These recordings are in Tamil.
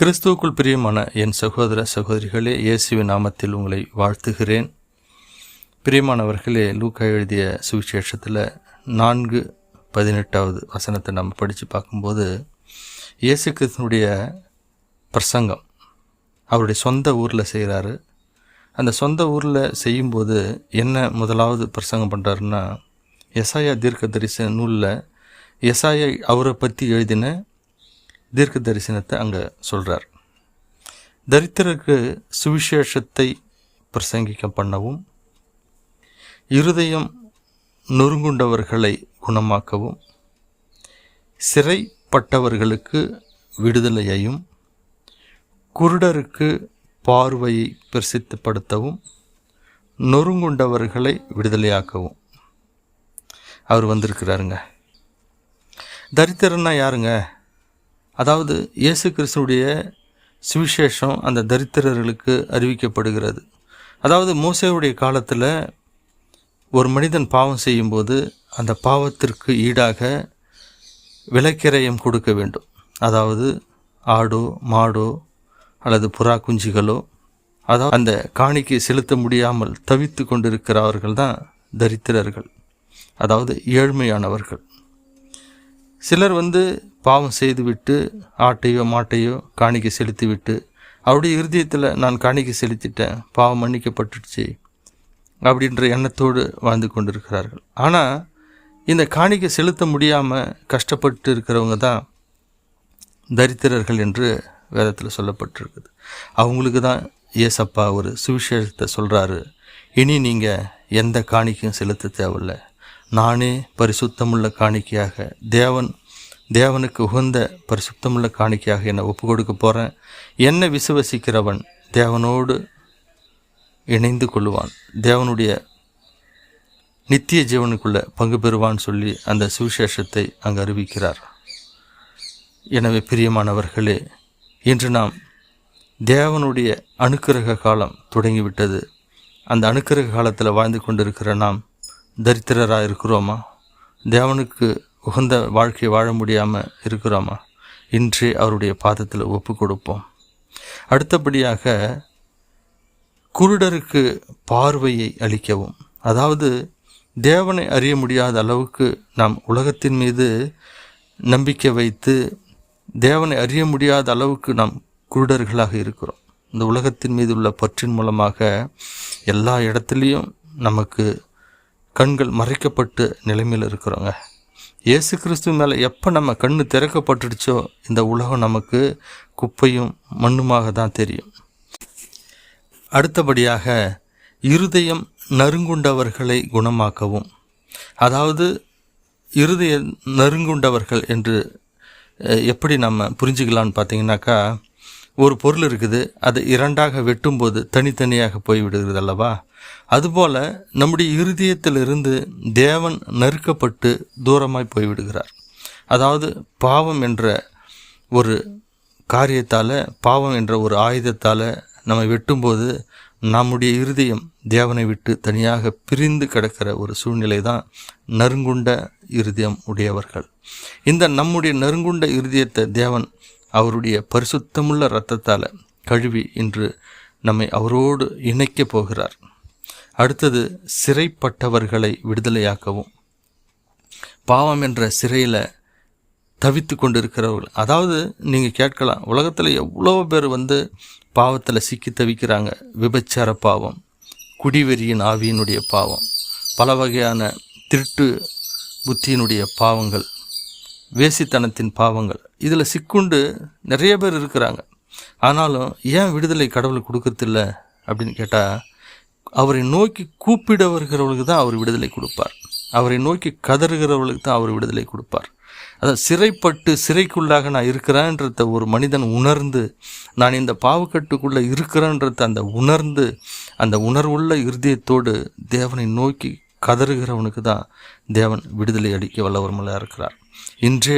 கிறிஸ்துவுக்குள் பிரியமான என் சகோதர சகோதரிகளே, இயேசுவின் நாமத்தில் உங்களை வாழ்த்துகிறேன். பிரியமானவர்களே, லூக்கா எழுதிய சுவிசேஷத்தில் 4:18 வசனத்தை நம்ம படித்து பார்க்கும்போது, இயேசு கிறிஸ்துனுடைய பிரசங்கம் அவருடைய சொந்த ஊரில் செய்கிறாரு. அந்த சொந்த ஊரில் செய்யும்போது என்ன முதலாவது பிரசங்கம் பண்ணுறாருன்னா, எசாயா தீர்க்க தரிசன நூலில் எசாயா அவரை பற்றி எழுதின தீர்க்க தரிசனத்தை அங்கே சொல்கிறார். தரித்திரருக்கு சுவிசேஷத்தை பிரசங்கிக்க பண்ணவும், இருதயம் நொறுங்குண்டவர்களை குணமாக்கவும், சிறைப்பட்டவர்களுக்கு விடுதலையையும், குருடருக்கு பார்வையை பிரசித்தப்படுத்தவும், நொறுங்குண்டவர்களை விடுதலையாக்கவும் அவர் வந்திருக்கிறாருங்க. தரித்திரன்னா யாருங்க? அதாவது இயேசு கிறிஸ்துடைய சுவிசேஷம் அந்த தரித்திரர்களுக்கு அறிவிக்கப்படுகிறது. அதாவது மோசேவுடைய காலத்தில் ஒரு மனிதன் பாவம் செய்யும்போது அந்த பாவத்திற்கு ஈடாக விலைக்கிரயம் கொடுக்க வேண்டும். அதாவது ஆடோ மாடோ அல்லது புறா குஞ்சுகளோ, அதாவது அந்த காணிக்கை செலுத்த முடியாமல் தவித்து கொண்டிருக்கிறவர்கள் தான் தரித்திரர்கள், அதாவது ஏழ்மையானவர்கள். சிலர் பாவம் செய்துவிட்டு ஆட்டையோ மாட்டையோ காணிக்கை செலுத்திவிட்டு அவருடைய இருதயத்தில் நான் காணிக்கை செலுத்திட்டேன், பாவம் மன்னிக்கப்பட்டுடுச்சு அப்படின்ற எண்ணத்தோடு வாழ்ந்து கொண்டிருக்கிறார்கள். ஆனால் இந்த காணிக்கை செலுத்த முடியாமல் கஷ்டப்பட்டு இருக்கிறவங்க தான் தரித்திரர்கள் என்று வேதத்தில் சொல்லப்பட்டிருக்குது. அவங்களுக்கு தான் ஏசப்பா ஒரு சுவிசேஷத்தை சொல்கிறாரு. இனி நீங்கள் எந்த காணிக்கையும் செலுத்த தேவையில்லை, நானே பரிசுத்தமுள்ள காணிக்கையாக தேவனுக்கு உகந்த பரிசுத்தமுள்ள காணிக்கையாக என்னை ஒப்பு கொடுக்க போகிறேன். என்னை விசுவசிக்கிறவன் தேவனோடு இணைந்து கொள்ளுவான், தேவனுடைய நித்திய ஜீவனுக்குள்ளே பங்கு பெறுவான்னு சொல்லி அந்த சுவிசேஷத்தை அங்கு அறிவிக்கிறார். எனவே பிரியமானவர்களே, இன்று நாம் தேவனுடைய அனுக்கிரக காலம் தொடங்கிவிட்டது. அந்த அனுக்கிரக காலத்தில் வாழ்ந்து கொண்டிருக்கிற நாம் தரித்திரராக இருக்கிறோமா? தேவனுக்கு உகந்த வாழ்க்கையை வாழ முடியாமல் இருக்கிறோமா? இன்றே அவருடைய பாதத்தில் ஒப்பு கொடுப்போம். அடுத்தபடியாக குருடருக்கு பார்வையை அளிக்கவும், அதாவது தேவனை அறிய முடியாத அளவுக்கு நாம் உலகத்தின் மீது நம்பிக்கை வைத்து தேவனை அறிய முடியாத அளவுக்கு நாம் குருடர்களாக இருக்கிறோம். இந்த உலகத்தின் மீது உள்ள பற்றின் மூலமாக எல்லா இடத்துலையும் நமக்கு கண்கள் மறைக்கப்பட்டு நிலைமையில் இருக்கிறோங்க. இயேசு கிறிஸ்து மேலே எப்போ நம்ம கண்ணு திறக்கப்பட்டுடுச்சோ இந்த உலகம் நமக்கு குப்பையும் மண்ணுமாக தான் தெரியும். அடுத்தபடியாக இருதயம் நறுங்குண்டவர்களை குணமாக்கவும், அதாவது இருதய நறுங்குண்டவர்கள் என்று எப்படி நம்ம புரிஞ்சுக்கலான்னு பார்த்தீங்கன்னாக்கா, ஒரு பொருள் இருக்குது, அதை இரண்டாக வெட்டும்போது தனித்தனியாக போய்விடுகிறது அல்லவா? அதுபோல் நம்முடைய இருதயத்திலிருந்து தேவன் நறுக்கப்பட்டு தூரமாய் போய்விடுகிறார். அதாவது பாவம் என்ற ஒரு காரியத்தால், பாவம் என்ற ஒரு ஆயுதத்தால் நம்மை வெட்டும்போது நம்முடைய இருதயம் தேவனை விட்டு தனியாக பிரிந்து கிடக்கிற ஒரு சூழ்நிலை தான் நறுங்குண்ட இருதயம் உடையவர்கள். இந்த நம்முடைய நறுங்குண்ட இருதயத்தை தேவன் அவருடைய பரிசுத்தமுள்ள இரத்தத்தால் கழுவி இன்று நம்மை அவரோடு இணைக்கப் போகிறார். அடுத்தது சிறைப்பட்டவர்களை விடுதலையாக்கவும், பாவம் என்ற சிறையில் தவித்து கொண்டிருக்கிறவர்கள். அதாவது நீங்கள் கேட்கலாம், உலகத்தில் எவ்வளோ பேர் பாவத்தில் சிக்கி தவிக்கிறாங்க. விபச்சார பாவம், குடிவெறியின் ஆவியினுடைய பாவம், பல வகையான திருட்டு புத்தியினுடைய பாவங்கள், வேசித்தனத்தின் பாவங்கள், இதில் சிக்குண்டு நிறைய பேர் இருக்கிறாங்க. ஆனாலும் ஏன் விடுதலை கடவுள் கொடுக்கறதில்ல அப்படின்னு கேட்டால், அவரை நோக்கி கூப்பிடுகிறவர்களுக்கு தான் அவர் விடுதலை கொடுப்பார். அவரை நோக்கி கதறுகிறவர்களுக்கு தான் அவர் விடுதலை கொடுப்பார். அதான் சிறைப்பட்டு சிறைக்குள்ளாக நான் இருக்கிறேன்றத ஒரு மனிதன் உணர்ந்து, நான் இந்த பாவக்கட்டுக்குள்ளே இருக்கிறேன்றத அந்த உணர்வுள்ள இருதயத்தோடு தேவனை நோக்கி கதறுகிறவனுக்கு தான் தேவன் விடுதலை அளிக்க வல்லவர்மலாக இருக்கிறார். இன்றே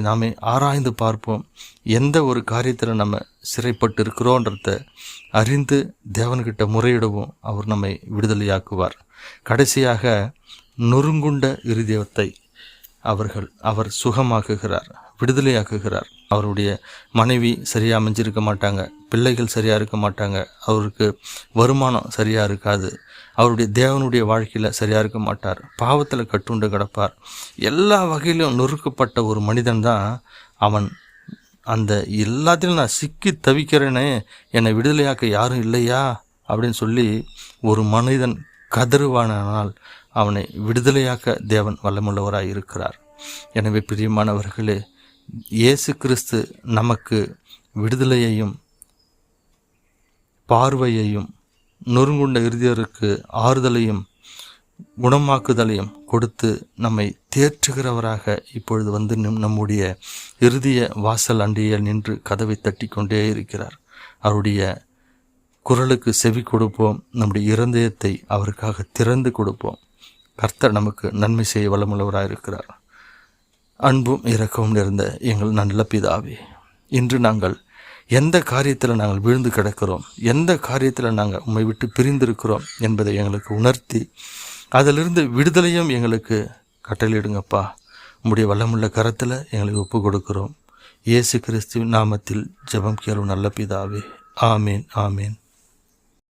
நாமே ஆராய்ந்து பார்ப்போம். எந்த ஒரு காரியத்தில் நம்ம சிறைப்பட்டு இருக்கிறோன்றத அறிந்து தேவன்கிட்ட முறையிடுவோம். அவர் நம்மை விடுதலையாக்குவார். கடைசியாக நொறுங்குண்ட இருதயத்தை அவர் சுகமாக்குகிறார், விடுதலையாக்குகிறார். அவருடைய மனைவி சரியாக அமைஞ்சிருக்க மாட்டாங்க, பிள்ளைகள் சரியாக இருக்க மாட்டாங்க, அவருக்கு வருமானம் சரியாக இருக்காது, அவருடைய தேவனுடைய வாழ்க்கையில் சரியாக இருக்க மாட்டார், பாவத்தில் கட்டுண்டு கிடப்பார். எல்லா வகையிலும் நொறுக்கப்பட்ட ஒரு மனிதன் தான் அவன். அந்த எல்லாத்திலும் நான் சிக்கி தவிக்கிறேனே, என்னை விடுதலையாக்க யாரும் இல்லையா அப்படின்னு சொல்லி ஒரு மனிதன் கதறுவானால் அவனை விடுதலையாக்க தேவன் வல்லமுள்ளவராய் இருக்கிறார். எனவே பிரியமானவர்களே, இயேசு கிறிஸ்து நமக்கு விடுதலையையும் பார்வையையும் நொறுங்குண்ட இருதயருக்கு ஆறுதலையும் குணமாக்குதலையும் கொடுத்து நம்மை தேற்றுகிறவராக இப்பொழுது வந்து நம்முடைய இறுதிய வாசல் அண்டியில் நின்று கதவை தட்டி கொண்டே இருக்கிறார். அவருடைய குரலுக்கு செவி கொடுப்போம், நம்முடைய இருதயத்தை அவருக்காக திறந்து கொடுப்போம். கர்த்தர் நமக்கு நன்மை செய்ய வல்லமுள்ளவராக இருக்கிறார். அன்பும் இரக்கமும் நிறைந்த எங்கள் நல்ல பிதாவே, இன்று நாங்கள் எந்த காரியத்தில் நாங்கள் விழுந்து கிடக்கிறோம், எந்த காரியத்தில் நாங்கள் உம்மை விட்டு பிரிந்திருக்கிறோம் என்பதை எங்களுக்கு உணர்த்தி அதிலிருந்து விடுதலையும் எங்களுக்கு கட்டளையிடுங்கப்பா. உம்முடைய வல்லமுள்ள கரத்தில் எங்களை ஒப்பு கொடுக்கிறோம். இயேசு கிறிஸ்துவின் நாமத்தில் ஜெபம் கேளும் நல்ல பிதாவே. ஆமீன், ஆமீன்.